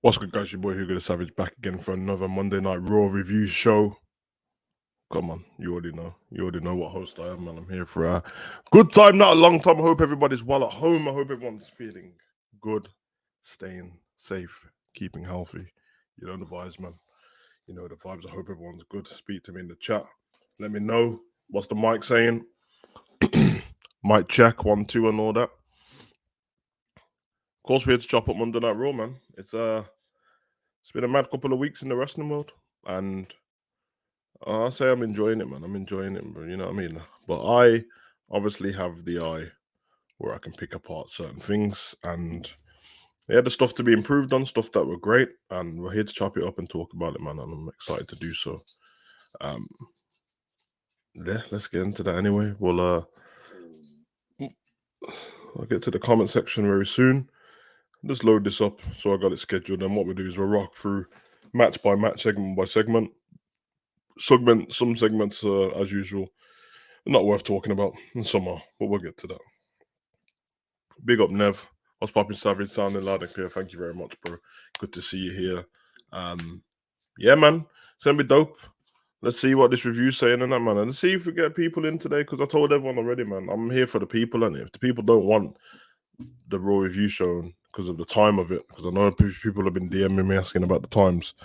What's good, guys? Your boy Hugo the Savage back again for another Monday Night Raw review show. Come on, you already know. You already know what host I am, man. I'm here for a good time, not a long time. I hope everybody's well at home. I hope everyone's feeling good, staying safe, keeping healthy. You know the vibes, man. You know the vibes. I hope everyone's good. Speak to me in the chat. Let me know. What's the mic saying? Mic check, 1, 2, and all that. Of course, we're here to chop up Monday Night Raw, man. It's been a mad couple of weeks in the wrestling world, and I say I'm enjoying it, man. I'm enjoying it, bro. You know what I mean? But I obviously have the eye where I can pick apart certain things, and yeah, the stuff to be improved on, stuff that were great, and we're here to chop it up and talk about it, man. And I'm excited to do so. Yeah, let's get into that anyway. I'll get to the comment section very soon. Just load this up, so I got it scheduled. And what we do is we'll rock through match by match, segment by segment. Some segments, as usual, not worth talking about, and some are, but we'll get to that. Big up, Nev. What's popping, Savage? Sounding loud and clear. Thank you very much, bro. Good to see you here. Yeah, man. It's gonna be dope. Let's see what this review's saying and that, man. And let's see if we get people in today, because I told everyone already, man. I'm here for the people, and if the people don't want the Raw review show because of the time of it, because I know people have been DMing me asking about the times,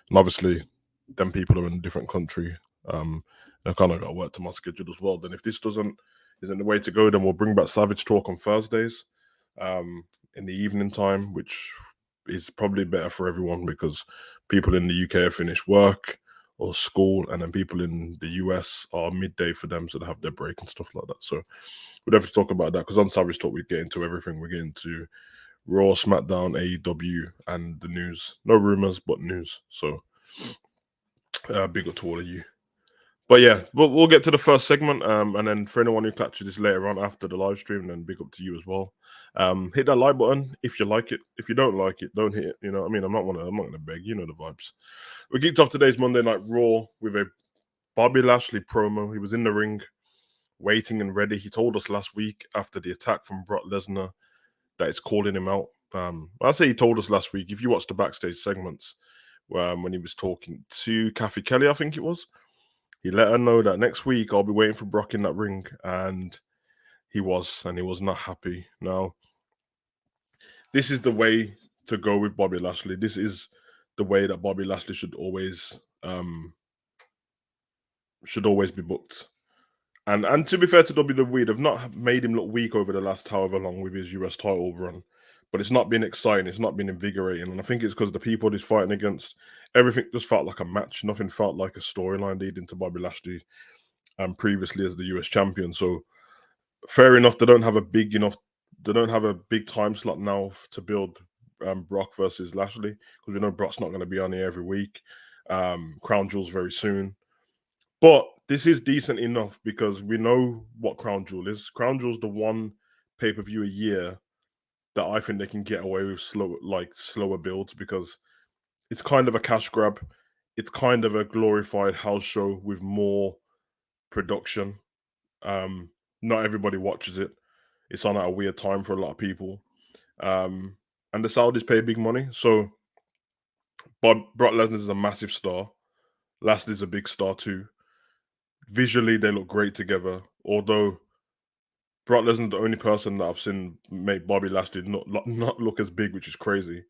and obviously, them people are in a different country. I kind of got to work to my schedule as well. Then if this isn't the way to go, then we'll bring back Savage Talk on Thursdays, in the evening time, which is probably better for everyone because people in the UK have finished work or school, and then people in the US are midday for them, so they have their break and stuff like that. So we'd have to talk about that, because on Savage Talk we get into everything. We get into Raw, SmackDown, AEW, and the news. No rumors, but news. So big up to all of you. But yeah, we'll get to the first segment, and then for anyone who catches this later on after the live stream, then big up to you as well. Hit that like button if you like it. If you don't like it, don't hit it. You know what I mean? I'm not gonna beg. You know the vibes. We kicked off today's Monday Night Raw with a Bobby Lashley promo. He was in the ring, waiting and ready. He told us last week after the attack from Brock Lesnar that it's calling him out. I say he told us last week. If you watch the backstage segments, when he was talking to Kathy Kelly, I think it was, he let her know that next week I'll be waiting for Brock in that ring, and he was not happy. Now, this is the way to go with Bobby Lashley. This is the way that Bobby Lashley should always be booked. And to be fair to WWE, they've not made him look weak over the last however long with his US title run. But it's not been exciting. It's not been invigorating. And I think it's because the people he's fighting against, everything just felt like a match. Nothing felt like a storyline leading to Bobby Lashley previously as the US champion. So fair enough, they don't have a big time slot now to build Brock versus Lashley, because we know Brock's not going to be on here every week. Crown Jewel's very soon. But this is decent enough because we know what Crown Jewel is. Crown Jewel's the one pay-per-view a year that I think they can get away with slower builds, because it's kind of a cash grab. It's kind of a glorified house show with more production. Not everybody watches it. It's on at a weird time for a lot of people. And the Saudis pay big money. So Brock Lesnar is a massive star. Lashley's a big star too. Visually, they look great together. Although Brock Lesnar's the only person that I've seen make Bobby Lashley not look as big, which is crazy.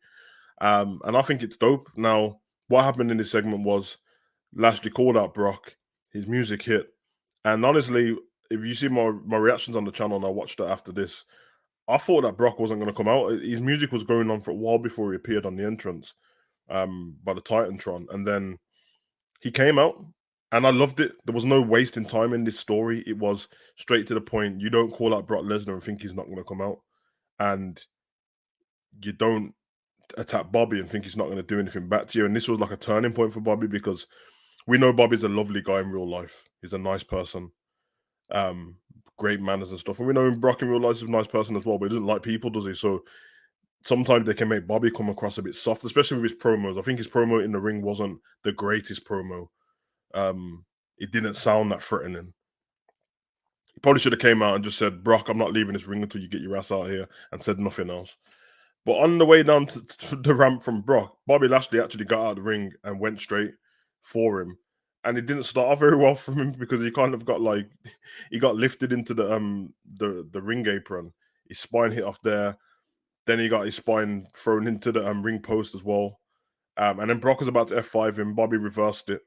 And I think it's dope. Now, what happened in this segment was Lashley called out Brock. His music hit. And honestly, if you see my reactions on the channel and I watched it after this, I thought that Brock wasn't going to come out. His music was going on for a while before he appeared on the entrance by the Titantron. And then he came out, and I loved it. There was no wasting time in this story. It was straight to the point. You don't call out Brock Lesnar and think he's not going to come out. And you don't attack Bobby and think he's not going to do anything back to you. And this was like a turning point for Bobby, because we know Bobby's a lovely guy in real life. He's a nice person. Great manners and stuff. And we know Brock in real life is a nice person as well, but he doesn't like people, does he? So sometimes they can make Bobby come across a bit soft, especially with his promos. I think his promo in the ring wasn't the greatest promo. It didn't sound that threatening. He probably should have came out and just said, Brock, I'm not leaving this ring until you get your ass out of here, and said nothing else. But on the way down to the ramp from Brock, Bobby Lashley actually got out of the ring and went straight for him. And it didn't start off very well from him because he kind of got like he got lifted into the ring apron. His spine hit off there. Then he got his spine thrown into the ring post as well. And then Brock was about to F5 him. Bobby reversed it,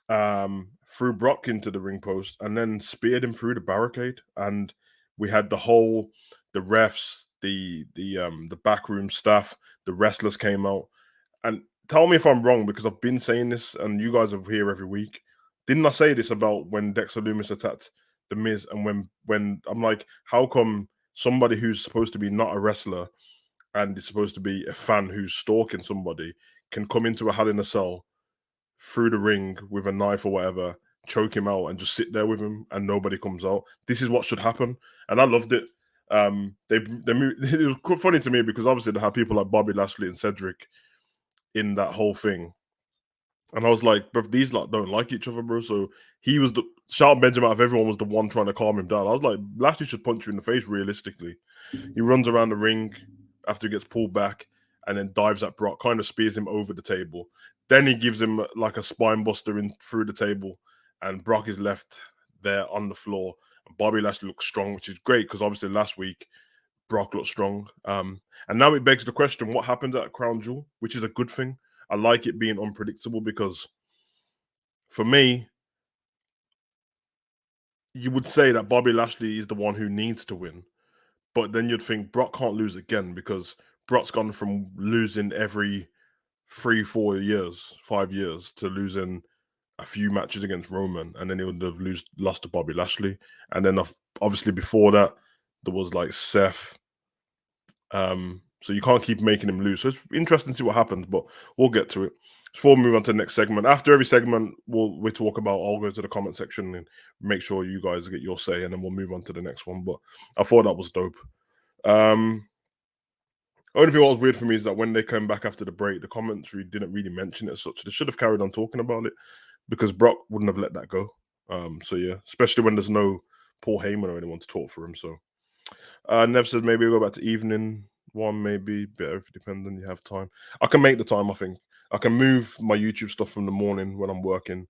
threw Brock into the ring post, and then speared him through the barricade. And we had the refs, the backroom staff, the wrestlers came out. And tell me if I'm wrong because I've been saying this, and you guys are here every week. Didn't I say this about when Dexter Loomis attacked the Miz, and when I'm like, how come somebody who's supposed to be not a wrestler and is supposed to be a fan who's stalking somebody can come into a Hell in a Cell through the ring with a knife or whatever, choke him out, and just sit there with him, and nobody comes out. This is what should happen, and I loved it. It was quite funny to me because obviously they had people like Bobby Lashley and Cedric in that whole thing, and I was like, bro, these like don't like each other, bro. So he was the Shelton Benjamin out of everyone was the one trying to calm him down. I was like, Lashley should punch you in the face realistically. He runs around the ring after he gets pulled back and then dives at Brock, kind of spears him over the table. Then he gives him like a spine buster in through the table, and Brock is left there on the floor. And Bobby Lashley looks strong, which is great because obviously last week Brock looked strong. And now it begs the question: what happened at Crown Jewel? Which is a good thing. I like it being unpredictable because for me, you would say that Bobby Lashley is the one who needs to win. But then you'd think Brock can't lose again because Brock's gone from losing every 3, 4 years, 5 years to losing a few matches against Roman, and then he would have lost to Bobby Lashley. And then obviously before that, there was like Seth. So you can't keep making him lose. So it's interesting to see what happens, but we'll get to it. Before we move on to the next segment, after every segment, we talk about. I'll go to the comment section and make sure you guys get your say, and then we'll move on to the next one. But I thought that was dope. Um, Only thing that was weird for me is that when they came back after the break, the commentary didn't really mention it as such. They should have carried on talking about it because Brock wouldn't have let that go. So yeah, especially when there's no Paul Heyman or anyone to talk for him. So Nev says maybe we'll go back to evening one, maybe better if depending you have time. I can make the time. I think I can move my YouTube stuff from the morning when I'm working.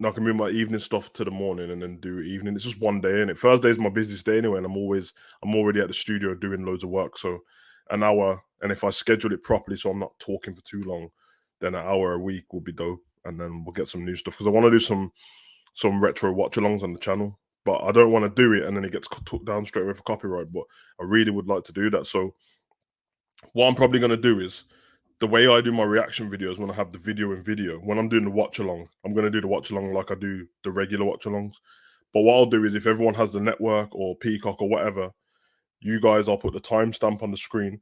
I can move my evening stuff to the morning and then do evening. It's just one day, and it Thursday is my busiest day anyway, and I'm already at the studio doing loads of work. So an hour, and if I schedule it properly, so I'm not talking for too long, then an hour a week will be dope, and then we'll get some new stuff because I want to do some retro watch alongs on the channel, but I don't want to do it and then it gets took down straight away for copyright. But I really would like to do that. So what I'm probably going to do is the way I do my reaction videos when I have the video in video, when I'm doing the watch along, I'm going to do the watch along like I do the regular watch alongs. But what I'll do is if everyone has the network or Peacock or whatever, you guys, I'll put the timestamp on the screen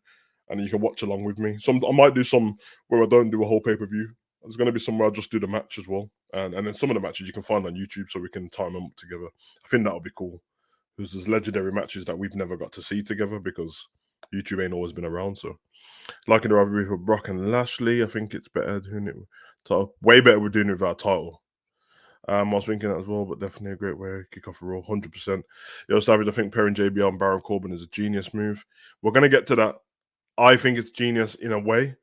and you can watch along with me. I might do some where I don't do a whole pay per view. There's going to be some where I just do the match as well, and then some of the matches you can find on YouTube so we can time them up together. I think that would be cool because there's legendary matches that we've never got to see together because YouTube ain't always been around. So, like in the rivalry for Brock and Lashley, I think it's better doing it. Way better we're doing it without title. I was thinking that as well, but definitely a great way to kick off a Raw, 100%. Yo, Savage, I think pairing JBL and Baron Corbin is a genius move. We're going to get to that. I think it's genius in a way,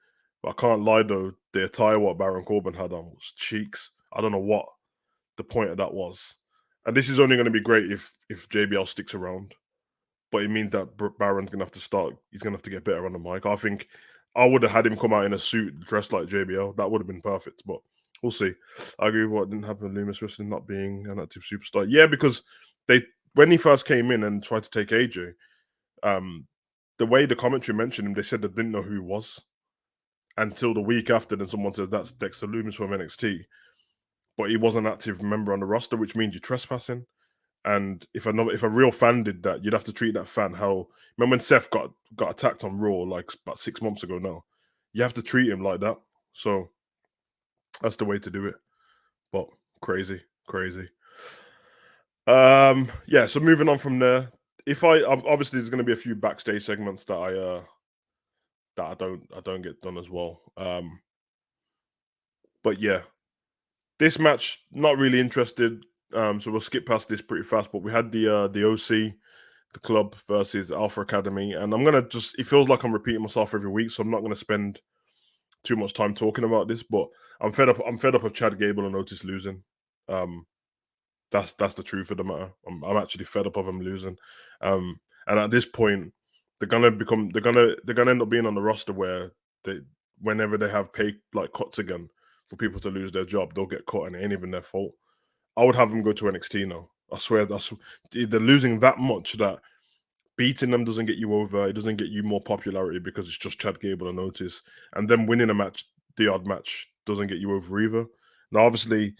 but I can't lie though. The attire what Baron Corbin had on was cheeks. I don't know what the point of that was. And this is only going to be great if JBL sticks around. But it means that Baron's going to have to start. He's going to have to get better on the mic. I think I would have had him come out in a suit dressed like JBL. That would have been perfect. But we'll see. I agree with what didn't happen with Loomis Wrestling not being an active superstar. Yeah, because when he first came in and tried to take AJ, the way the commentary mentioned him, they said they didn't know who he was until the week after. Then someone says that's Dexter Loomis from NXT, but he was an active member on the roster, which means you're trespassing. And if a real fan did that, you'd have to treat that fan how. Remember when Seth got attacked on Raw like about 6 months ago? Now you have to treat him like that. So that's the way to do it. But crazy, crazy. Yeah. So moving on from there, if obviously there's going to be a few backstage segments that I don't get done as well. But yeah, this match not really interested. So we'll skip past this pretty fast. But we had the OC the club versus Alpha Academy, and I'm gonna just. It feels like I'm repeating myself every week, so I'm not gonna spend too much time talking about this. But I'm fed up. I'm fed up of Chad Gable and Otis losing. Um, that's the truth of the matter. I'm actually fed up of them losing. And at this point, they're gonna end up being on the roster where they whenever they have pay like cuts again for people to lose their job, they'll get cut and it ain't even their fault. I would have them go to NXT now. I swear they're losing that much that beating them doesn't get you over. It doesn't get you more popularity because it's just Chad Gable and Otis, and them winning a match, the odd match, doesn't get you over either. Now, obviously,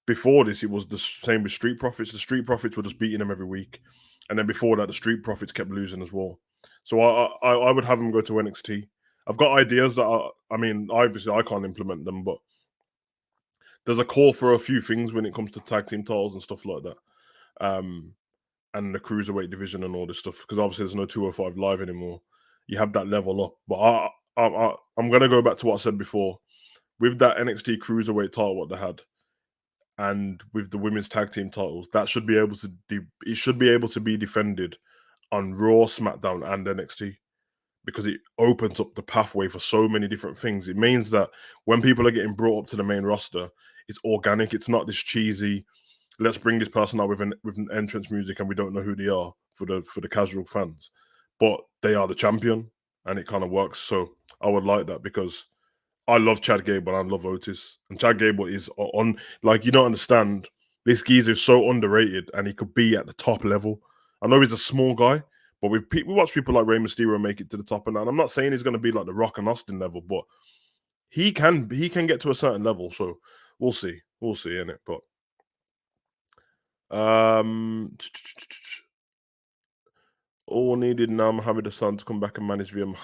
before this, it was the same with Street Profits. The Street Profits were just beating them every week, and then before that, the Street Profits kept losing as well. So I would have them go to NXT. I've got ideas that I mean, obviously I can't implement them, but there's a call for a few things when it comes to tag team titles and stuff like that, and the cruiserweight division and all this stuff. Because obviously there's no 205 live anymore. You have that level up, but I'm gonna go back to what I said before with that NXT cruiserweight title what they had and with the women's tag team titles, that should be able to it should be able to be defended on Raw, SmackDown, and NXT because it opens up the pathway for so many different things. It means that when people are getting brought up to the main roster, it's organic. It's not this cheesy. Let's bring this person out with an entrance music and we don't know who they are for the casual fans, but they are the champion and it kind of works. So I would like that because I love Chad Gable and I love Otis. And Chad Gable is on like you don't understand. This geezer is so underrated and he could be at the top level. I know he's a small guy, but we watch people like Rey Mysterio make it to the top and I'm not saying he's going to be like the Rock and Austin level, but he can get to a certain level. So we'll see in it. But um, all needed now Mohammed Hassan to come back and manage VM.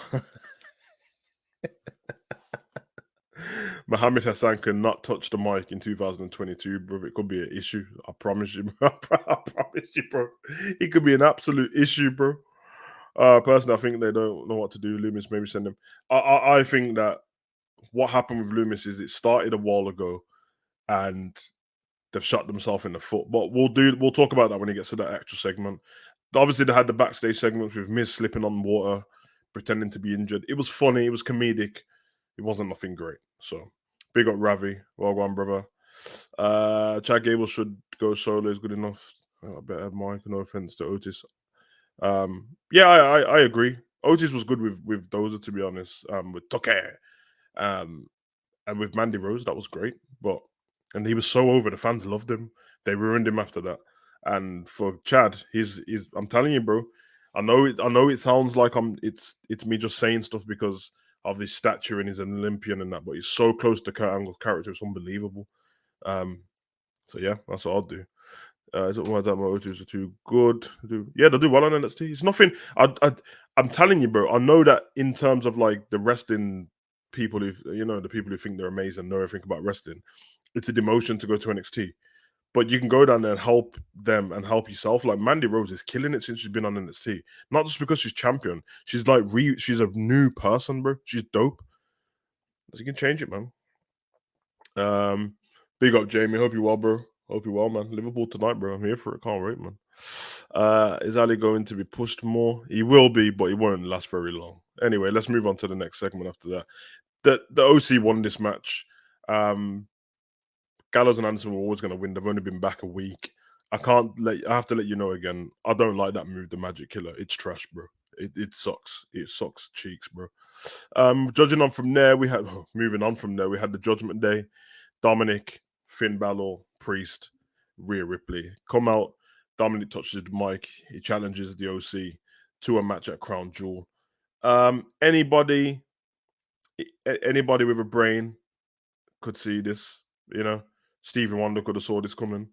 Mohammed Hassan cannot touch the mic in 2022, bro. It could be an issue. I promise you. I promise you, bro. It could be an absolute issue, bro. Personally, I think they don't know what to do. Loomis, maybe send them. I think that what happened with Loomis is it started a while ago, and they've shot themselves in the foot. But we'll talk about that when it gets to that actual segment. Obviously, they had the backstage segments with Miz slipping on water, pretending to be injured. It was funny. It was comedic. It wasn't nothing great. So big up Ravi. Well done, brother. Chad Gable should go solo is good enough. I better Mike. No offense to Otis. Yeah, I agree. Otis was good with Dozer to be honest. With Tucker. Um, and with Mandy Rose, that was great. And he was so over. The fans loved him. They ruined him after that. And for Chad, he's. I'm telling you, bro. I know. It sounds like It's me just saying stuff because of his stature and he's an Olympian and that. But he's so close to Kurt Angle's character. It's unbelievable. Um. So yeah, that's what I'll do. Is it why that motives are too good? Yeah, they do well on NXT. It's nothing. I'm telling you, bro. I know that in terms of like the wrestling people who the people who think they're amazing know everything about wrestling. It's a demotion to go to NXT, but you can go down there and help them and help yourself. Like Mandy Rose is killing it since she's been on NXT. Not just because she's champion. She's like she's a new person, bro. She's dope. So you can change it, man. Um, big up, Jamie. Hope you well, bro. Hope you well, man. Liverpool tonight, bro. I'm here for it. Can't wait, man. Is Ali going to be pushed more? He will be, but he won't last very long. Anyway, let's move on to the next segment after that. The OC won this match. Um, Gallows and Anderson were always going to win. They've only been back a week. I have to let you know again. I don't like that move, the Magic Killer. It's trash, bro. It sucks. It sucks cheeks, bro. Judging on from there, moving on from there, we had the Judgment Day. Dominic, Finn Balor, Priest, Rhea Ripley come out. Dominic touches the mic. He challenges the OC to a match at Crown Jewel. Anybody with a brain could see this. Stevie Wonder could have saw this coming.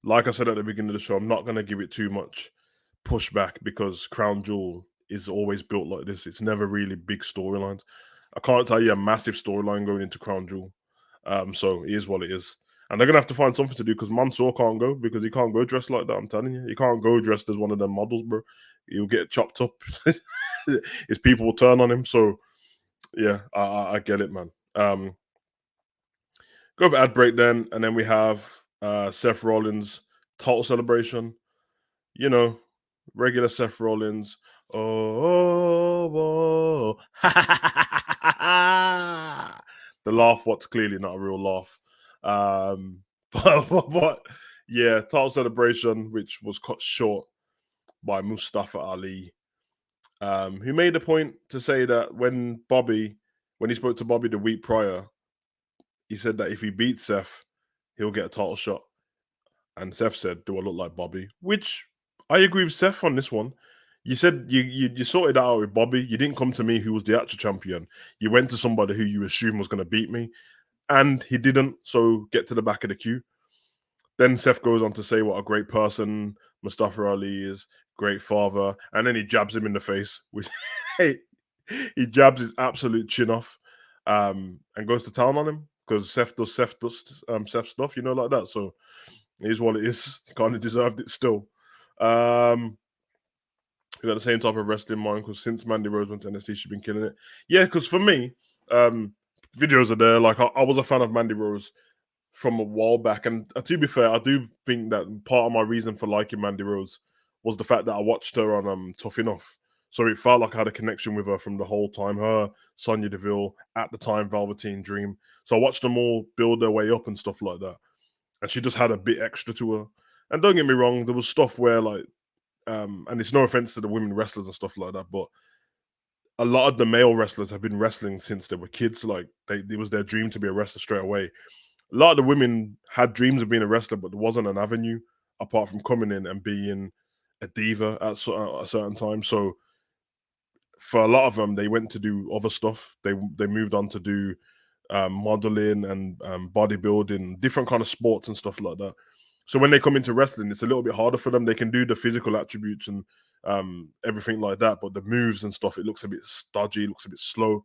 Like I said at the beginning of the show, I'm not going to give it too much pushback because Crown Jewel is always built like this. It's never really big storylines. I can't tell you a massive storyline going into Crown Jewel. So it is what it is. And they're gonna have to find something to do because Mansoor can't go because he can't go dressed like that. I'm telling you, he can't go dressed as one of them models, bro. He'll get chopped up. His people will turn on him. So yeah, I get it, man. Go for ad break then, and then we have Seth Rollins title celebration. You know, Regular Seth Rollins. Oh, the laugh, what's clearly not a real laugh. But yeah, title celebration, which was cut short by Mustafa Ali, who made a point to say that when he spoke to Bobby the week prior, he said that if he beats Seth, he'll get a title shot. And Seth said, "Do I look like Bobby?" Which I agree with Seth on this one. You said you sorted that out with Bobby. You didn't come to me, who was the actual champion. You went to somebody who you assume was going to beat me, and he didn't. So get to the back of the queue. Then Seth goes on to say what a great person Mustafa Ali is, great father, and then he jabs him in the face. Which he jabs his absolute chin off, and goes to town on him because Seth stuff, like that. So it is what it is. Kind of deserved it still. We got the same type of wrestling mind because since Mandy Rose went to NXT, she's been killing it. Yeah, because for me, um, videos are there. Like I was a fan of Mandy Rose from a while back, and to be fair, I do think that part of my reason for liking Mandy Rose was the fact that I watched her on Tough Enough. So it felt like I had a connection with her from the whole time. Her, Sonya Deville, at the time, Velveteen Dream. So I watched them all build their way up and stuff like that. And she just had a bit extra to her. And don't get me wrong, there was stuff where like, and it's no offense to the women wrestlers and stuff like that, but a lot of the male wrestlers have been wrestling since they were kids. Like it was their dream to be a wrestler straight away. A lot of the women had dreams of being a wrestler, but there wasn't an avenue apart from coming in and being a diva at a certain time. So for a lot of them, they went to do other stuff. They moved on to do modeling and bodybuilding, different kind of sports and stuff like that. So when they come into wrestling, it's a little bit harder for them. They can do the physical attributes and everything like that, but the moves and stuff, it looks a bit stodgy, looks a bit slow.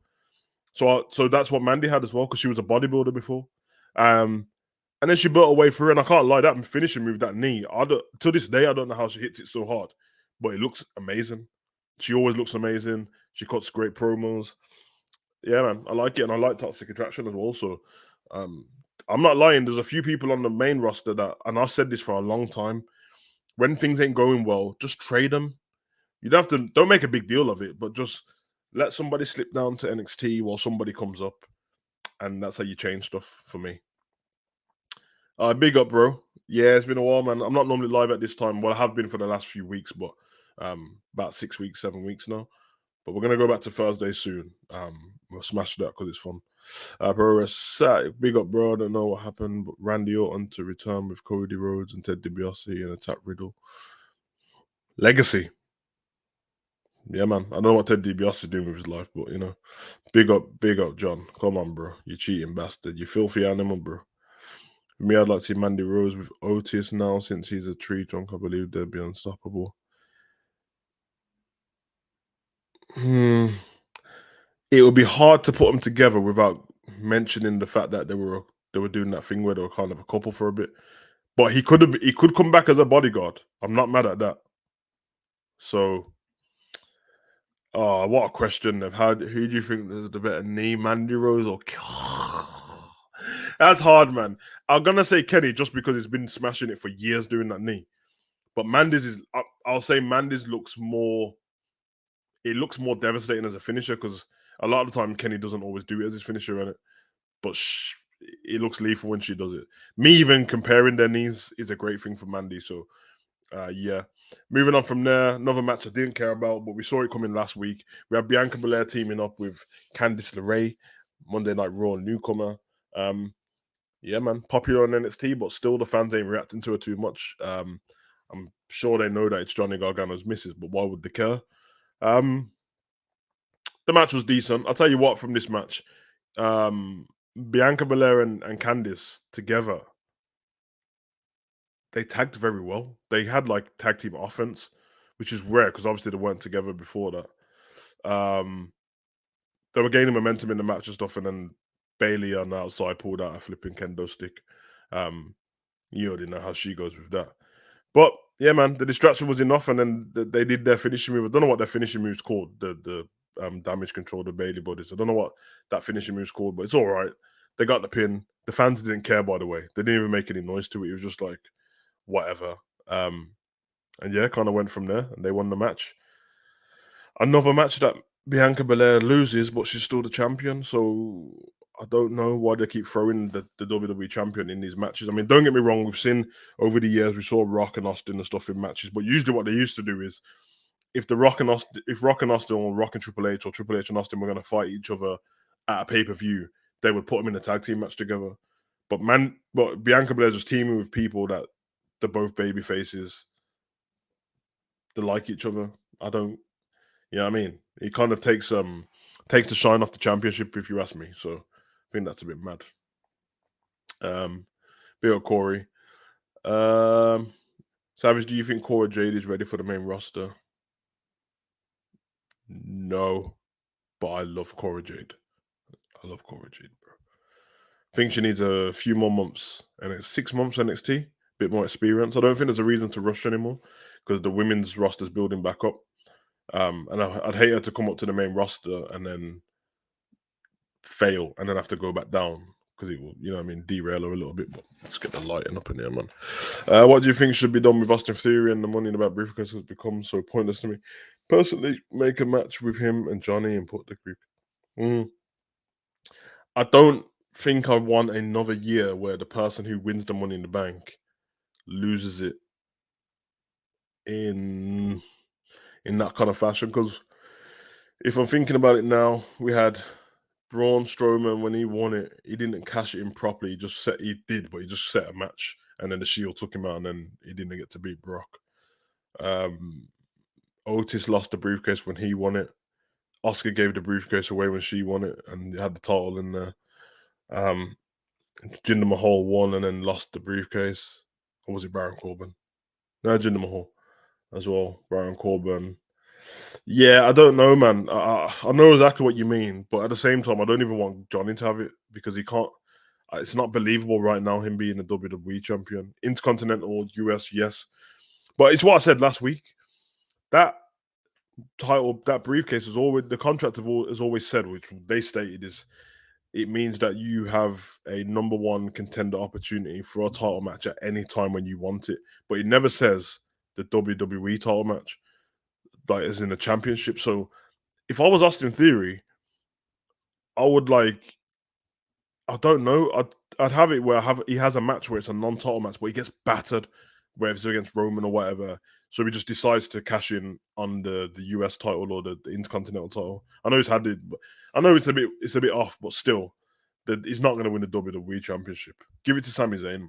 So that's what Mandy had as well because she was a bodybuilder before. Um, and then she built her way through, and I can't lie, that finishing move, that knee, to this day, I don't know how she hits it so hard, but it looks amazing. She always looks amazing. She cuts great promos. Yeah, man, I like it, and I like Toxic Attraction as well. So, um, I'm not lying. There's a few people on the main roster that, and I've said this for a long time. When things ain't going well, just trade them. You'd have to don't make a big deal of it, but just let somebody slip down to NXT while somebody comes up, and that's how you change stuff for me. Big up, bro. Yeah, it's been a while, man. I'm not normally live at this time. Well, I have been for the last few weeks, but about 6 weeks, 7 weeks now. But we're gonna go back to Thursday soon. We'll smash that because it's fun. Pro big up, bro. I don't know what happened, but Randy Orton to return with Cody Rhodes and Ted DiBiase and attack Riddle. Legacy. Yeah, man. I don't know what Ted DiBiase is doing with his life, but big up, John. Come on, bro. You cheating bastard. You filthy animal, bro. Me, I'd like to see Mandy Rose with Otis now since he's a tree trunk. I believe they'd be unstoppable. Hmm. It would be hard to put them together without mentioning the fact that they were doing that thing where they were kind of a couple for a bit. But he could come back as a bodyguard. I'm not mad at that. So, what a question! Of who do you think is the better knee, Mandy Rose or? That's hard, man. I'm gonna say Kenny just because he's been smashing it for years doing that knee. But Mandy's is, I'll say Mandy's looks more. It looks more devastating as a finisher because a lot of the time Kenny doesn't always do it as his finisher, in it. But it looks lethal when she does it. Me even comparing their knees is a great thing for Mandy. So yeah. Moving on from there, another match I didn't care about, but we saw it coming last week. We have Bianca Belair teaming up with Candice LeRae, Monday Night Raw newcomer. Yeah, man, popular on NXT, but still the fans ain't reacting to her too much. I'm sure they know that it's Johnny Gargano's missus, but why would they care? Um, the match was decent. I'll tell you what, from this match, Bianca Belair and Candice together, they tagged very well. They had like tag team offense, which is rare because obviously they weren't together before that. They were gaining momentum in the match and stuff, and then Bailey on the outside pulled out a flipping kendo stick. Um, you already know how she goes with that. But yeah, man, the distraction was enough, and then they did their finishing move. I don't know what their finishing move's called. The damage control, the Bailey bodies. I don't know what that finishing move's called, but it's all right. They got the pin. The fans didn't care, by the way. They didn't even make any noise to it. It was just like whatever. Um, And yeah, kind of went from there, and they won the match. Another match that Bianca Belair loses, but she's still the champion. So I don't know why they keep throwing the WWE champion in these matches. I mean, don't get me wrong, we've seen over the years, we saw Rock and Austin and stuff in matches, but usually what they used to do is if Rock and Austin or Rock and Triple H or Triple H and Austin were going to fight each other at a pay per view, they would put them in a tag team match together. But Bianca Belair's just teaming with people that they're both baby faces. They like each other. I don't. You know what I mean? It kind of takes the shine off the championship, if you ask me. So I think that's a bit mad. Bit of Corey. Savage, do you think Cora Jade is ready for the main roster? No, but I love Cora Jade. I love Cora Jade, bro. I think she needs a few more months, and it's 6 months NXT, bit more experience. I don't think there's a reason to rush anymore because the women's roster's building back up. And I'd hate her to come up to the main roster and then fail and then have to go back down because it will, you know what I mean, derail her a little bit. But let's get the lighting up in here, man. What do you think should be done with Austin Theory and the Money in the Bank briefcase has become so pointless to me? Personally, make a match with him and Johnny and put the group. I don't think I want another year where the person who wins the Money in the Bank loses it in that kind of fashion. Because if I'm thinking about it now, we had Braun Strowman when he won it. He didn't cash it in properly. He did, but he just set a match, and then the Shield took him out, and then he didn't get to beat Brock. Otis lost the briefcase when he won it. Oscar gave the briefcase away when she won it, and had the title in there. Jinder Mahal won and then lost the briefcase. Or was it Baron Corbin? No, Jinder Mahal as well. Baron Corbin. Yeah, I don't know, man. I know exactly what you mean, but at the same time, I don't even want Johnny to have it because he can't. It's not believable right now him being a WWE champion, Intercontinental, US, yes, but it's what I said last week. That title, that briefcase is always the contract has always said, which they stated is it means that you have a number one contender opportunity for a title match at any time when you want it. But it never says the WWE title match, like as in the championship. So if I was Austin Theory, I would like, I don't know, I'd have it where he has a match where it's a non-title match, but he gets battered, whether it's against Roman or whatever. So he just decides to cash in on the US title or the Intercontinental title. I know he's had it, but I know it's a bit off, but still, he's not going to win the WWE Championship. Give it to Sami Zayn,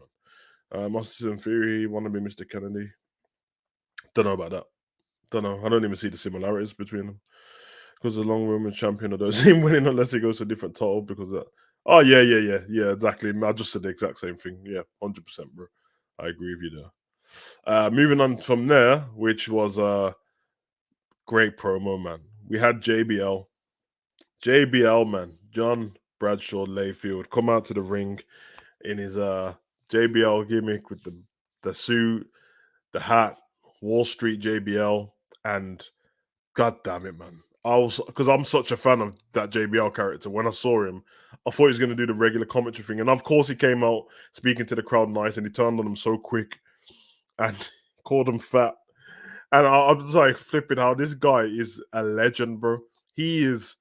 man. Austin Theory want to be Mr. Kennedy. Don't know about that. Don't know. I don't even see the similarities between them because the long Roman champion, I don't see him winning unless he goes to a different title because of that. Oh yeah, exactly. I just said the exact same thing. Yeah, 100%, bro. I agree with you there. Moving on from there, which was a great promo, man. We had JBL, man, John Bradshaw Layfield, come out to the ring in his JBL gimmick with the suit, the hat, Wall Street JBL, and god damn it, man. Because I'm such a fan of that JBL character. When I saw him, I thought he was going to do the regular commentary thing, and of course he came out speaking to the crowd nice, and he turned on them so quick and called him fat. And I was like flipping how this guy is a legend, bro. He is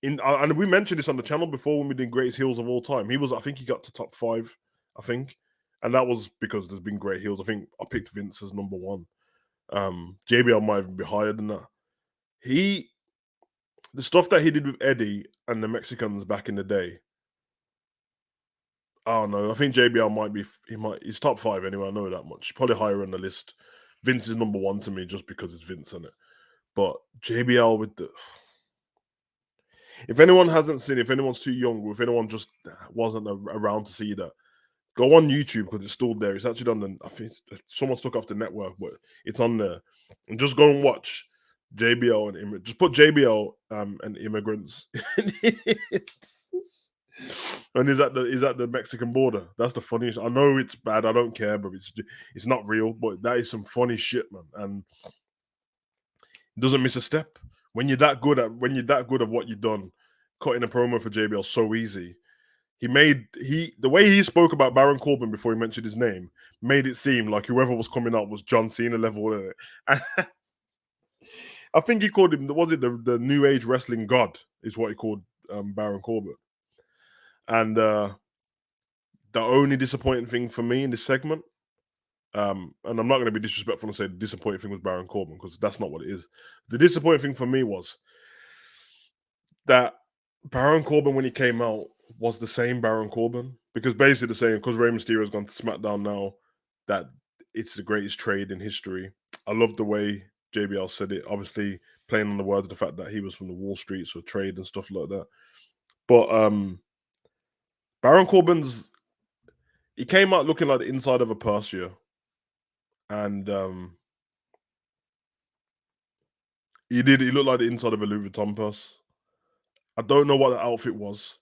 and we mentioned this on the channel before when we did greatest heels of all time. I think he got to top 5, I think. And that was because there's been great heels. I think I picked Vince as number 1. JBL might even be higher than that. The stuff that he did with Eddie and the Mexicans back in the day, I don't know. I think JBL he's top 5 anyway. I know that much. Probably higher on the list. Vince is number 1 to me just because it's Vince in it. But JBL if anyone hasn't seen it, if anyone's too young, or if anyone just wasn't around to see that, go on YouTube because it's still there. It's actually on I think someone took off the network, but it's on there. And just go and watch JBL and just put JBL and immigrants. And he's at the Mexican border. That's the funniest. I know it's bad. I don't care, but it's not real. But that is some funny shit, man. And doesn't miss a step. When you're that good at what you've done, cutting a promo for JBL so easy. The way he spoke about Baron Corbin before he mentioned his name made it seem like whoever was coming up was John Cena level. And I think he called him, was it the New Age Wrestling God? Is what he called Baron Corbin. And the only disappointing thing for me in this segment, and I'm not going to be disrespectful and say the disappointing thing was Baron Corbin, because that's not what it is. The disappointing thing for me was that Baron Corbin, when he came out, was the same Baron Corbin, because basically the same, because Rey Mysterio has gone to SmackDown now, that it's the greatest trade in history. I love the way JBL said it, obviously playing on the words of the fact that he was from the Wall Street, so trade and stuff like that. But Baron Corbin's, he came out looking like the inside of a purse, yeah. And he looked like the inside of a Louis Vuitton purse. I don't know what the outfit was.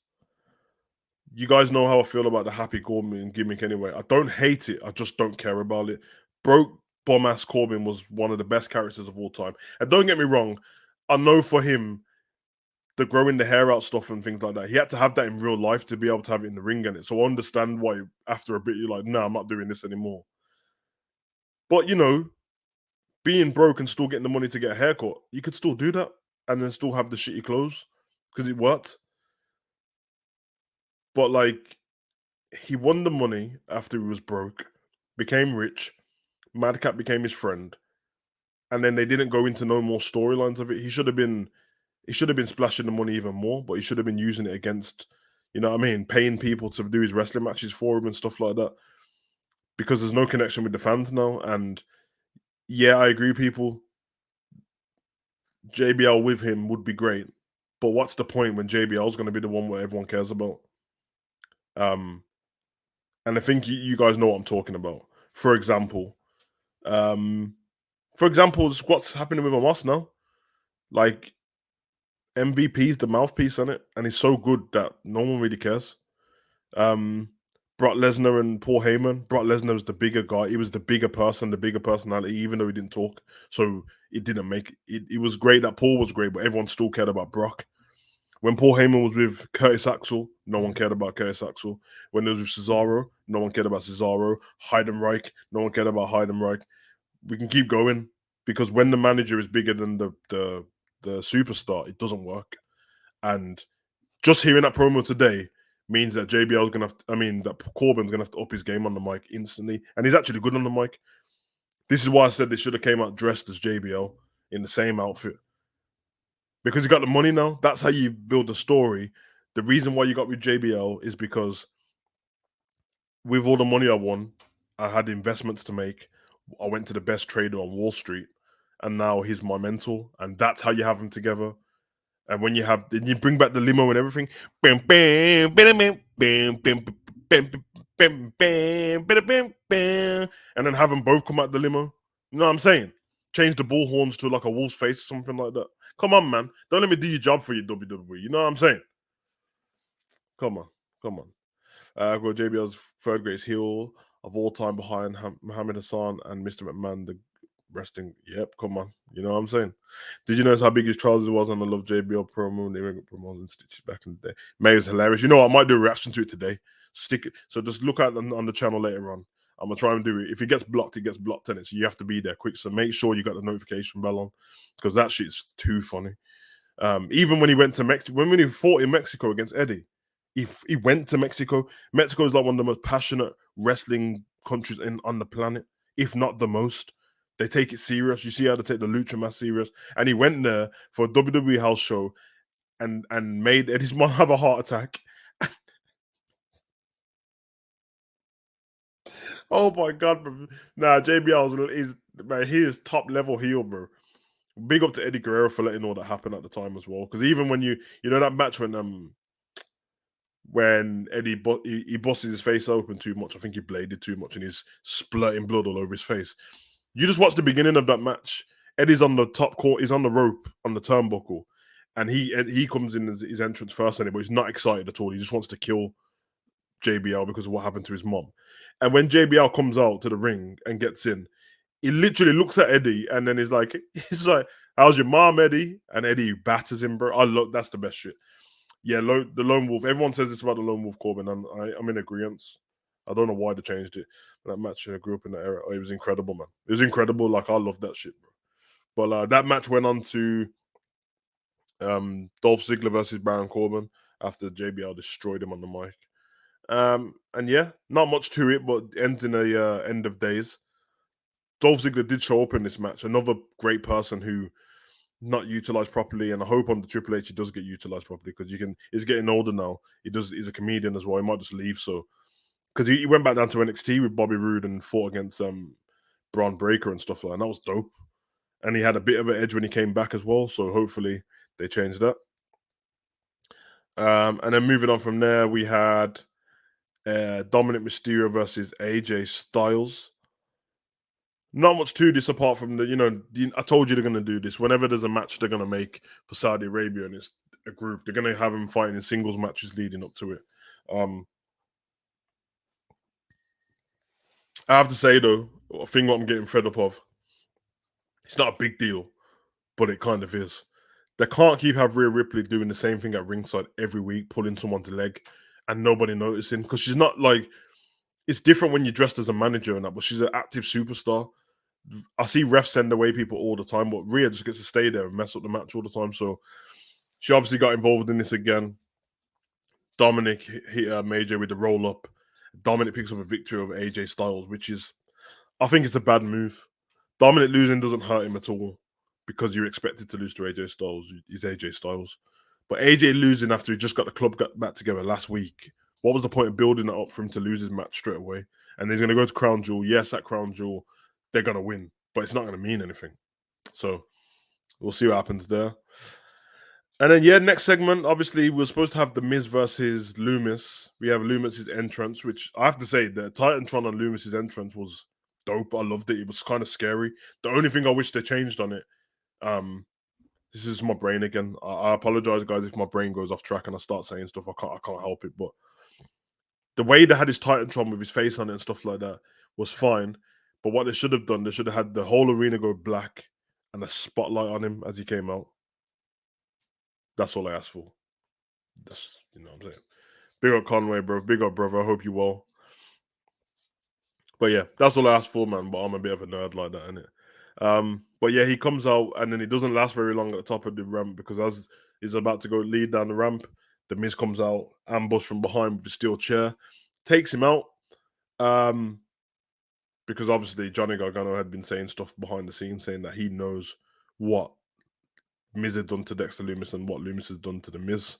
You guys know how I feel about the Happy Corbin gimmick anyway. I don't hate it. I just don't care about it. Broke bomb ass Corbin was one of the best characters of all time. And don't get me wrong, I know for him, the growing the hair out stuff and things like that, he had to have that in real life to be able to have it in the ring and it. So I understand why after a bit you're like, no, I'm not doing this anymore. But you know, being broke and still getting the money to get a haircut, you could still do that and then still have the shitty clothes because it worked. But like, he won the money after he was broke, became rich. Madcap became his friend, and then they didn't go into no more storylines of it. He should have been splashing the money even more, but he should have been using it against, you know what I mean, paying people to do his wrestling matches for him and stuff like that. Because there's no connection with the fans now. And yeah, I agree, people. JBL with him would be great, but what's the point when JBL is going to be the one where everyone cares about? And I think you guys know what I'm talking about. For example, what's happening with Amos now? Like, MVP's the mouthpiece on it, and he's so good that no one really cares. Brock Lesnar and Paul Heyman. Brock Lesnar was the bigger guy. He was the bigger person, the bigger personality, even though he didn't talk. So it didn't make it. It was great that Paul was great, but everyone still cared about Brock. When Paul Heyman was with Curtis Axel, no one cared about Curtis Axel. When it was with Cesaro, no one cared about Cesaro. Heidenreich, no one cared about Heidenreich. We can keep going, because when the manager is bigger than the superstar, it doesn't work. And just hearing that promo today means that JBL's gonna that Corbin's gonna have to up his game on the mic instantly, and he's actually good on the mic. This is why I said they should have came out dressed as JBL in the same outfit, because you got the money now. That's how you build the story. The reason why you got with JBL is because with all the money I won, I had investments to make. I went to the best trader on Wall Street, and now he's my mentor, and that's how you have them together. And when then you bring back the limo and everything, and then have them both come out the limo. You know what I'm saying? Change the bull horns to like a wolf's face or something like that. Come on, man. Don't let me do your job for you, WWE. You know what I'm saying? Come on. Come on. I've got JBL's third greatest heel of all time behind Muhammad Hassan and Mr. McMahon, the wrestling. Yep, come on. You know what I'm saying? Did you notice how big his trousers was on the Love JBL promo? They were promos and stitches back in the day. May was hilarious. You know what? I might do a reaction to it today. Stick it. So just look at it on the channel later on. I'm gonna try and do it. If it gets blocked, it gets blocked in it. So you have to be there quick. So make sure you got the notification bell on, because that shit's too funny. Even when he went to Mexico, when he fought in Mexico against Eddie, he went to Mexico. Mexico is like one of the most passionate wrestling countries on the planet, if not the most. They take it serious. You see how they take the Lucha Mas serious. And he went there for a WWE house show and made Eddie's mom have a heart attack. Oh my god, bro. Nah, JBL is man, he is top level heel, bro. Big up to Eddie Guerrero for letting all that happen at the time as well. Because even when you know that match when Eddie he busted his face open too much. I think he bladed too much and he's splurting blood all over his face. You just watch the beginning of that match. Eddie's on the top court, he's on the rope on the turnbuckle, and he comes in as his entrance first anyway, but he's not excited at all. He just wants to kill JBL because of what happened to his mom. And when JBL comes out to the ring and gets in, he literally looks at Eddie and then he's like, how's your mom, Eddie? And Eddie batters him, bro. That's the best shit. Yeah, the Lone Wolf. Everyone says this about the Lone Wolf Corbin, and I'm in agreement. I don't know why they changed it. That match, I grew up in that era. Oh, it was incredible, man. It was incredible. Like, I love that shit, bro. But that match went on to Dolph Ziggler versus Baron Corbin after JBL destroyed him on the mic. And yeah, not much to it, but ends in a end of days. Dolph Ziggler did show up in this match. Another great person who not utilized properly, and I hope on the Triple H he does get utilized properly because he's getting older now. He's a comedian as well. He might just leave, so because he went back down to NXT with Bobby Roode and fought against Braun Breaker and stuff like that. And that was dope. And he had a bit of an edge when he came back as well. So hopefully they change that. And then moving on from there, we had Dominic Mysterio versus AJ Styles. Not much to this apart from I told you they're going to do this. Whenever there's a match they're going to make for Saudi Arabia and it's a group, they're going to have them fighting in singles matches leading up to it. I have to say, though, a thing what I'm getting fed up of, it's not a big deal, but it kind of is. They can't keep have Rhea Ripley doing the same thing at ringside every week, pulling someone's leg and nobody noticing, because she's not like, it's different when you're dressed as a manager and that, but she's an active superstar. I see refs send away people all the time, but Rhea just gets to stay there and mess up the match all the time. So she obviously got involved in this again. Dominic hit Major with the roll up. Dominic picks up a victory over AJ Styles, which is, I think it's a bad move. Dominic losing doesn't hurt him at all because you're expected to lose to AJ Styles. He's AJ Styles. But AJ losing after he just got the club back together last week, what was the point of building that up for him to lose his match straight away? And he's going to go to Crown Jewel. Yes, at Crown Jewel, they're going to win, but it's not going to mean anything. So we'll see what happens there. And then, yeah, next segment, obviously, we're supposed to have The Miz versus Loomis. We have Loomis's entrance, which I have to say, the Titantron on Loomis's entrance was dope. I loved it. It was kind of scary. The only thing I wish they changed on it, this is my brain again. I apologize, guys, if my brain goes off track and I start saying stuff. I can't help it. But the way they had his Titantron with his face on it and stuff like that was fine. But what they should have done, they should have had the whole arena go black and a spotlight on him as he came out. That's all I asked for. That's, you know what I'm saying. Big up Conway, bro. Big up, brother. I hope you well. But yeah, that's all I asked for, man. But I'm a bit of a nerd like that, innit? But yeah, he comes out and then he doesn't last very long at the top of the ramp because as he's about to go lead down the ramp, the Miz comes out, ambush from behind with a steel chair, takes him out. Because obviously Johnny Gargano had been saying stuff behind the scenes, saying that he knows what Miz had done to Dexter Loomis and what Loomis has done to the Miz.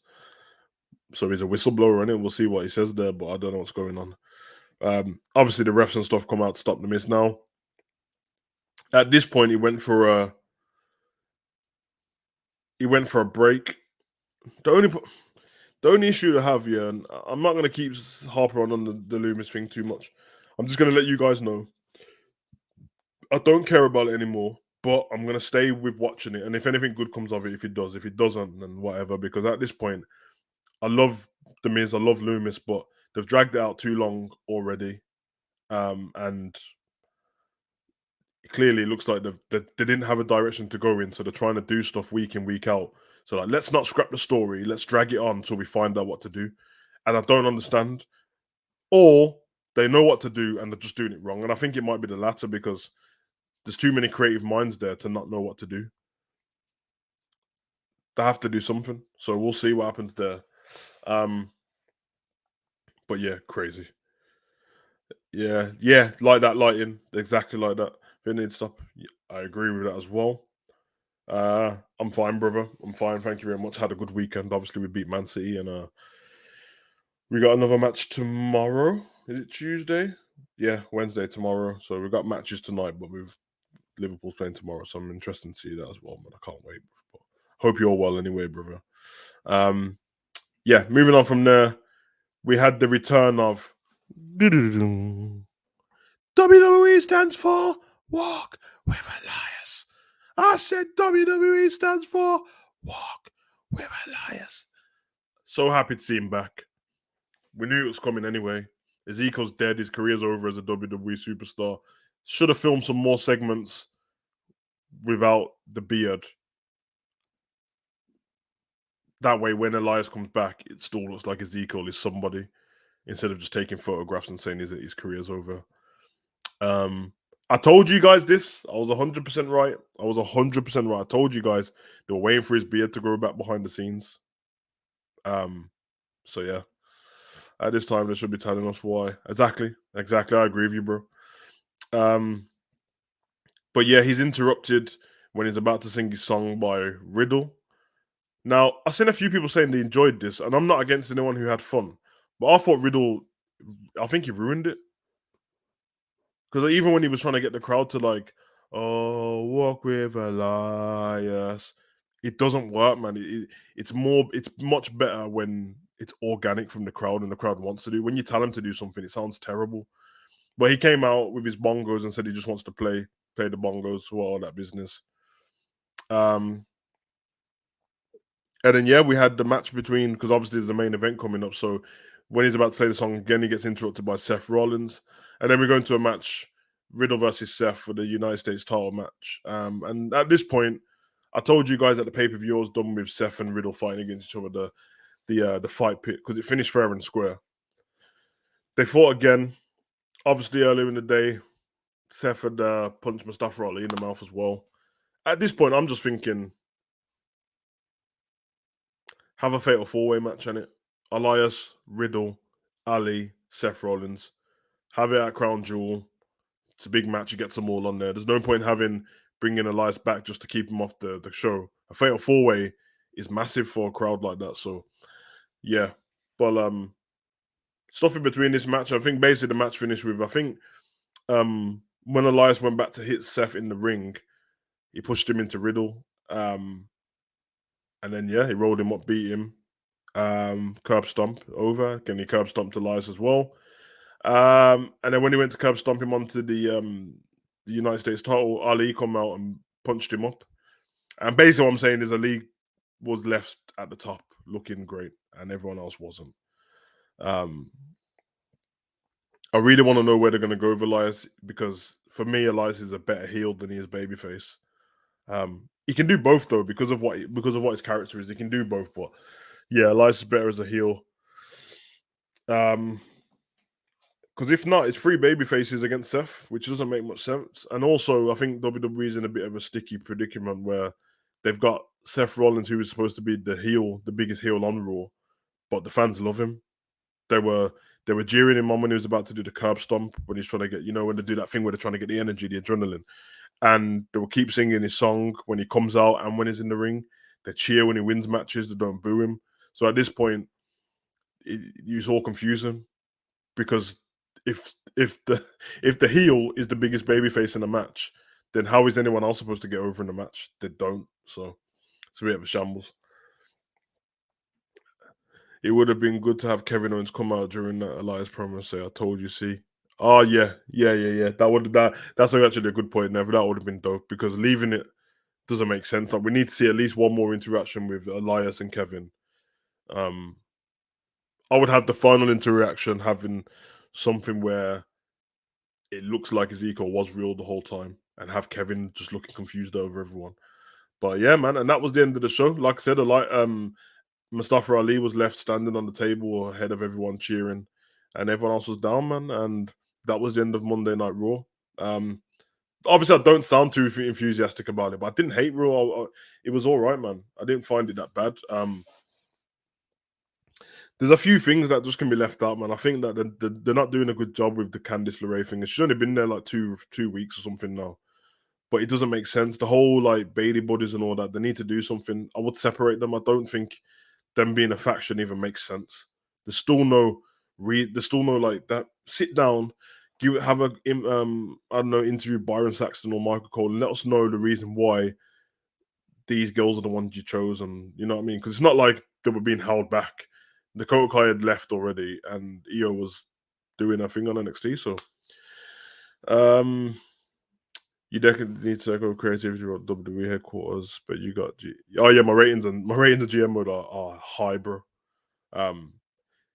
So he's a whistleblower in it. We'll see what he says there, but I don't know what's going on. Obviously, the refs and stuff come out to stop the Miz now. At this point, he went for a break. The only issue I have, yeah, and I'm not going to keep harping on the Loomis thing too much. I'm just going to let you guys know. I don't care about it anymore, but I'm going to stay with watching it. And if anything good comes of it, if it does, if it doesn't, then whatever. Because at this point, I love The Miz, I love Loomis, but they've dragged it out too long already. And clearly it looks like they didn't have a direction to go in, so they're trying to do stuff week in, week out. So like, let's not scrap the story, let's drag it on until we find out what to do. And I don't understand. Or they know what to do and they're just doing it wrong. And I think it might be the latter because there's too many creative minds there to not know what to do. They have to do something. So we'll see what happens there. But yeah, crazy. Yeah, like that lighting, exactly like that. They need to stop. Yeah, I agree with that as well. I'm fine, brother. I'm fine. Thank you very much. Had a good weekend. Obviously, we beat Man City, and we got another match tomorrow. Is it Tuesday? Yeah, Wednesday tomorrow. So we've got matches tonight, but we've Liverpool's playing tomorrow, so I'm interested to see that as well. But I can't wait. But hope you're well anyway, brother. Yeah, moving on from there, we had the return of WWE stands for Walk with Elias. I said WWE stands for Walk with Elias. So happy to see him back. We knew it was coming anyway. Ezekiel's dead. His career's over as a WWE superstar. Should have filmed some more segments without the beard. That way, when Elias comes back, it still looks like Ezekiel is somebody instead of just taking photographs and saying his career's over. Um, I told you guys this. I was 100% right. I was 100% right. I told you guys they were waiting for his beard to grow back behind the scenes. Um, so yeah, at this time they should be telling us why. Exactly, exactly. I agree with you, bro. Um, but yeah, he's interrupted when he's about to sing his song by Riddle. Now, I've seen a few people saying they enjoyed this, and I'm not against anyone who had fun. But I thought Riddle, I think he ruined it. Because even when he was trying to get the crowd to like, oh, walk with Elias, it doesn't work, man. It's much better when it's organic from the crowd and the crowd wants to do. When you tell him to do something, it sounds terrible. But he came out with his bongos and said he just wants to play the bongos for all that business. Um, And then yeah, we had the match between because obviously there's the main event coming up. So when he's about to play the song again, he gets interrupted by Seth Rollins, and then we go into a match, Riddle versus Seth for the United States title match. And at this point, I told you guys that the pay per view was done with Seth and Riddle fighting against each other. The fight pit because it finished fair and square. They fought again. Obviously earlier in the day, Seth had punched Mustafa Ali in the mouth as well. At this point, I'm just thinking have a fatal four-way match in it. Elias, Riddle, Ali, Seth Rollins. Have it at Crown Jewel. It's a big match. You get some all on there. There's no point having bringing Elias back just to keep him off the show. A fatal four-way is massive for a crowd like that. So yeah, but stuff in between this match. I think basically the match finished with when Elias went back to hit Seth in the ring, he pushed him into Riddle. And then yeah, he rolled him up, beat him. Curb stomp over. Again, he curb stomped Elias as well. And then when he went to curb stomp him onto the United States title, Ali come out and punched him up. And basically, what I'm saying is Ali was left at the top looking great, and everyone else wasn't. Um, I really want to know where they're going to go with Elias because for me, Elias is a better heel than he is babyface. He can do both though because of what his character is. He can do both, but yeah, Elias is better as a heel. Because if not, it's three baby faces against Seth, which doesn't make much sense. And also, I think WWE's in a bit of a sticky predicament where they've got Seth Rollins, who is supposed to be the heel, the biggest heel on Raw, but the fans love him. They were they were jeering him on when he was about to do the curb stomp, when he's trying to get, when they do that thing where they're trying to get the energy, the adrenaline. And they will keep singing his song when he comes out and when he's in the ring. They cheer when he wins matches, they don't boo him. So at this point, it's all confusing because if the heel is the biggest babyface in the match, then how is anyone else supposed to get over in the match? They don't. So it's a bit of a shambles. It would have been good to have Kevin Owens come out during that Elias promo and say, "I told you, see." Oh yeah. That's actually a good point. Never that would have been dope because leaving it doesn't make sense. Like we need to see at least one more interaction with Elias and Kevin. Um, I would have the final interaction having something where it looks like Ezekiel was real the whole time and have Kevin just looking confused over everyone. But yeah, man, and that was the end of the show. Like I said, Mustafa Ali was left standing on the table ahead of everyone cheering, and everyone else was down, man. And that was the end of Monday Night Raw. Um, Obviously, I don't sound too enthusiastic about it, but I didn't hate Raw. It was all right, man. I didn't find it that bad. There's a few things that just can be left out, man. I think that they're not doing a good job with the Candice LeRae thing. She's only been there like two weeks or something now, but it doesn't make sense. The whole like Bailey buddies and all that, they need to do something. I would separate them. I don't think them being a faction even makes sense. There's still no there's still no like that. Sit down, have a I don't know, interview Byron Saxton or Michael Cole and let us know the reason why these girls are the ones you chose, and you know what I mean? Because it's not like they were being held back. Dakota Kai had left already, and Io was doing her thing on NXT. So, you definitely need to go creativity at WWE headquarters. But you got oh yeah, my ratings and GM mode are high, bro. Um,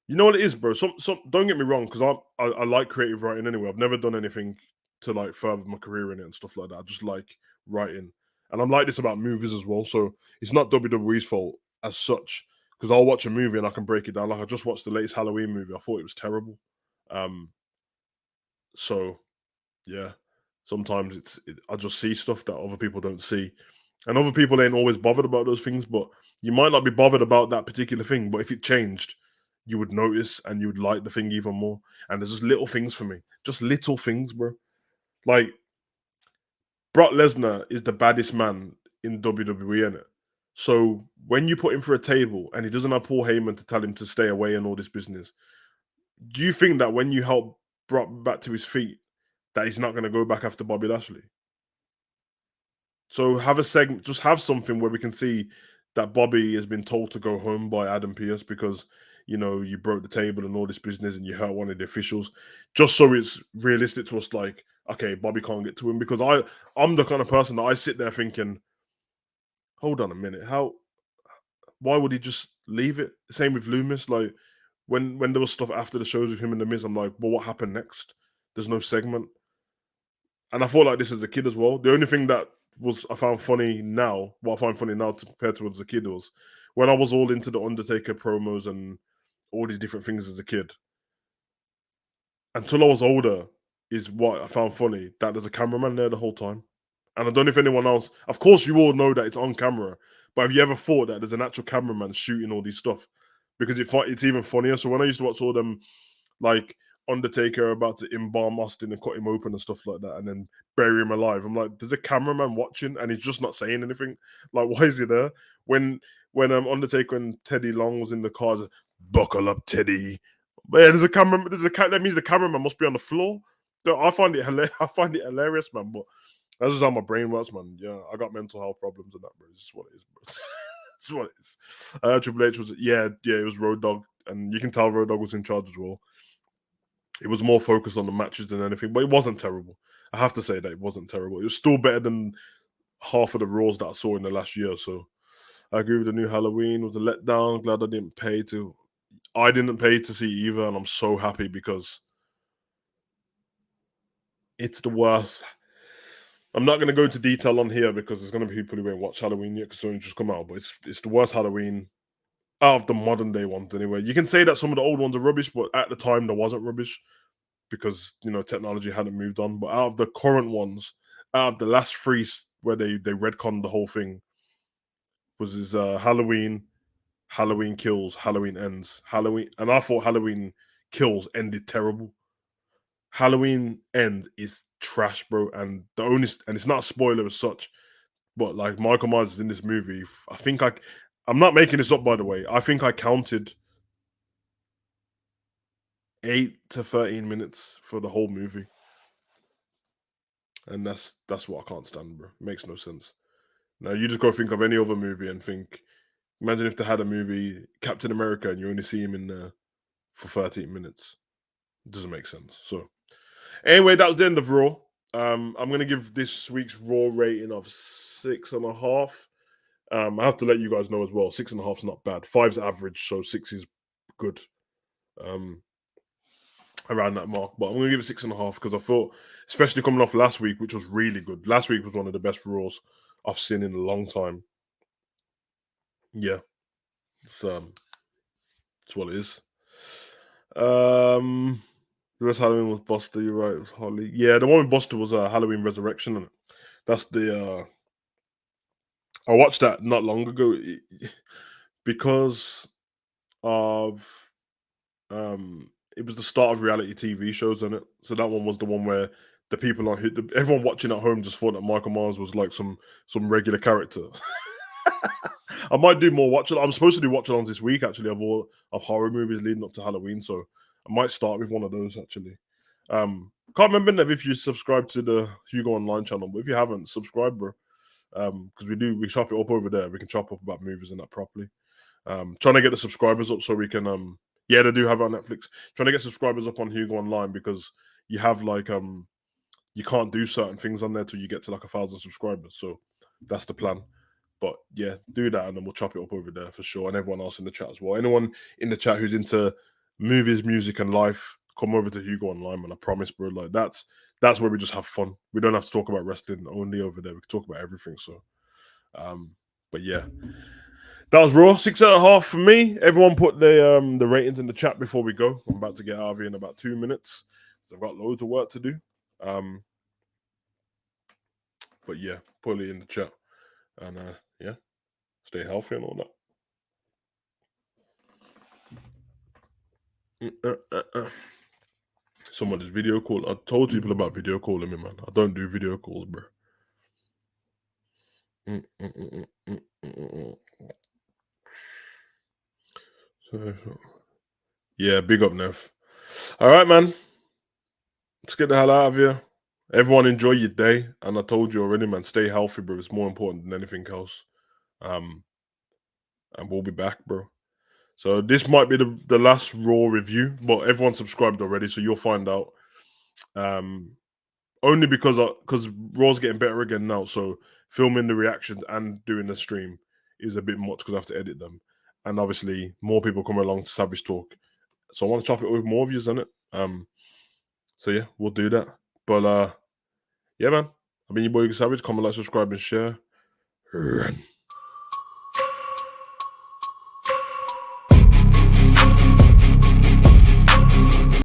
you know what it is, bro. Some don't get me wrong, because I like creative writing anyway. I've never done anything to like further my career in it and stuff like that. I just like writing, and I'm like this about movies as well. So it's not WWE's fault as such. because I'll watch a movie and I can break it down. Like I just watched the latest Halloween movie. I thought it was terrible. Um, so yeah, sometimes I just see stuff that other people don't see, and other people ain't always bothered about those things. But you might not be bothered about that particular thing, but if it changed, you would notice and you would like the thing even more. And there's just little things for me, just little things, bro. Like Brock Lesnar is the baddest man in WWE, innit? So when you put him for a table and he doesn't have Paul Heyman to tell him to stay away and all this business, do you think that when you help Brock back to his feet, that he's not going to go back after Bobby Lashley? So have a segment, just have something where we can see that Bobby has been told to go home by Adam Pearce because you broke the table and all this business and you hurt one of the officials, just so it's realistic to us. Like, okay, Bobby can't get to him because I'm the kind of person that I sit there thinking, hold on a minute, why would he just leave it? Same with Loomis. Like when there was stuff after the shows with him and the Miz, I'm like, well, what happened next? There's no segment. And I thought like this as a kid as well. The only thing that I found funny now, what I find funny now compared to as a kid was when I was all into the Undertaker promos and all these different things as a kid. Until I was older, is what I found funny that there's a cameraman there the whole time. And I don't know if anyone else, of course, you all know that it's on camera, but have you ever thought that there's an actual cameraman shooting all these stuff? Because it's even funnier. So when I used to watch all them like Undertaker about to embalm Austin and cut him open and stuff like that, and then bury him alive. I'm like, there's a cameraman watching, and he's just not saying anything. Like, why is he there? When Undertaker and Teddy Long was in the cars, buckle up, Teddy. But yeah, there's a camera. That means the cameraman must be on the floor. So I find it hilarious. I find it hilarious, man. But that's just how my brain works, man. Yeah, I got mental health problems and that, bro. It's just what it is, bro. It's what it is. Triple H was it was Road Dogg, and you can tell Road Dogg was in charge as well. It was more focused on the matches than anything, but it wasn't terrible. I have to say that it wasn't terrible. It was still better than half of the Raws that I saw in the last year. So I agree with the new Halloween was a letdown. Glad I didn't pay to see either, and I'm so happy because it's the worst. I'm not going to go into detail on here because there's going to be people who won't watch Halloween yet because it's only just come out. But it's the worst Halloween out of the modern day ones anyway. You can say that some of the old ones are rubbish, but at the time there wasn't rubbish because technology hadn't moved on. But out of the current ones, out of the last three where they retconned the whole thing, was his Halloween, Halloween Kills, Halloween Ends, Halloween, and I thought Halloween Kills ended terrible. Halloween End is trash, bro, and it's not a spoiler as such, but like Michael Myers is in this movie. I'm not making this up by the way. I think I counted 8 to 13 minutes for the whole movie. And that's what I can't stand, bro. It makes no sense. Now you just go think of any other movie and think, imagine if they had a movie Captain America and you only see him in there for 13 minutes. It doesn't make sense. So anyway, that was the end of Raw. I'm gonna give this week's Raw rating of 6.5. I have to let you guys know as well. 6.5 is not bad. 5's average, so 6 is good. Around that mark, but I'm gonna give it 6.5 because I thought, especially coming off last week, which was really good. Last week was one of the best Raws I've seen in a long time. Yeah, it's what it is. The rest Halloween was Buster. You're right. It was Holly. Yeah, the one with Buster was Halloween Resurrection, and that's the. I watched that not long ago because of it was the start of reality TV shows on it. So that one was the one where the people on everyone watching at home just thought that Michael Myers was like some regular character. I might do more watch. I'm supposed to do watch alongs this week actually of horror movies leading up to Halloween. So I might start with one of those actually. Can't remember if you subscribe to the Hugo Online channel, but if you haven't, subscribe, bro. Because we chop it up over there. We can chop up about movies and that properly. Trying to get the subscribers up so we can yeah, they do have it on Netflix. Trying to get subscribers up on Hugo Online because you have like you can't do certain things on there till you get to like 1,000 subscribers. So that's the plan. But yeah, do that and then we'll chop it up over there for sure. And everyone else in the chat as well. Anyone in the chat who's into movies, music, and life, come over to Hugo Online, man. I promise, bro. Like that's where we just have fun. We don't have to talk about wrestling only over there. We can talk about everything. So but yeah. That was Raw, 6.5 for me. Everyone put the ratings in the chat before we go. I'm about to get out of here in about 2 minutes. So I've got loads of work to do. But yeah, put it in the chat. And yeah, stay healthy and all that. Somebody's video call. I told people about video calling me, man. I don't do video calls, bro. Yeah, big up, Nev. All right, man. Let's get the hell out of here. Everyone enjoy your day. And I told you already, man, stay healthy, bro. It's more important than anything else. And we'll be back, bro. So this might be the last Raw review, but everyone subscribed already, so you'll find out. Only because Raw's getting better again now, so filming the reactions and doing the stream is a bit much because I have to edit them. And obviously, more people come along to Savage Talk. So I want to chop it with more views on it. So yeah, we'll do that. But yeah, man. I've been your boy Savage. Comment, like, subscribe, and share. Run.